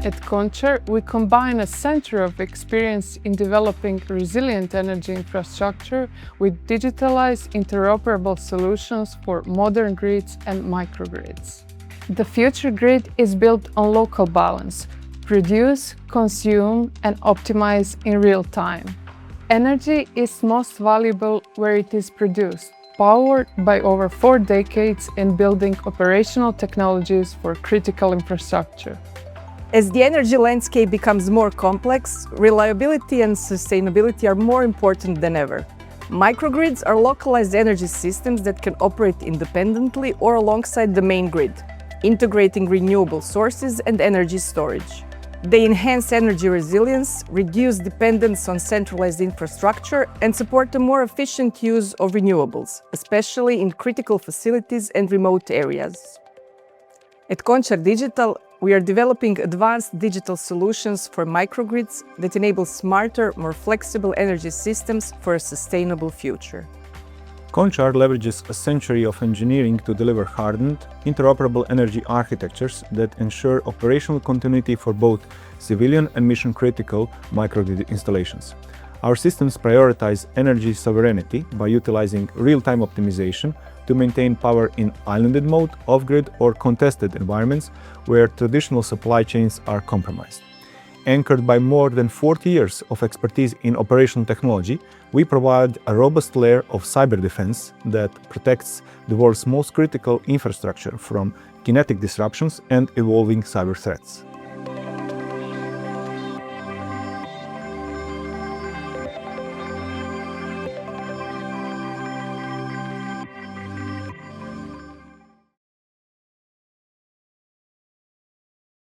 At KONČAR, we combine a center of experience in developing resilient energy infrastructure with digitalized interoperable solutions for modern grids and microgrids. The future grid is built on local balance: produce, consume, and optimize in real time. Energy is most valuable where it is produced, powered by over 4 decades in building operational technologies for critical infrastructure. As the energy landscape becomes more complex, reliability and sustainability are more important than ever. Microgrids are localized energy systems that can operate independently or alongside the main grid, integrating renewable sources and energy storage. They enhance energy resilience, reduce dependence on centralized infrastructure, and support a more efficient use of renewables, especially in critical facilities and remote areas. At KONČAR Digital, we are developing advanced digital solutions for microgrids that enable smarter, more flexible energy systems for a sustainable future. KONČAR leverages a century of engineering to deliver hardened, interoperable energy architectures that ensure operational continuity for both civilian and mission-critical microgrid installations. Our systems prioritize energy sovereignty by utilizing real-time optimization to maintain power in islanded mode, off-grid, or contested environments where traditional supply chains are compromised. Anchored by more than 40 years of expertise in operational technology, we provide a robust layer of cyber defense that protects the world's most critical infrastructure from kinetic disruptions and evolving cyber threats.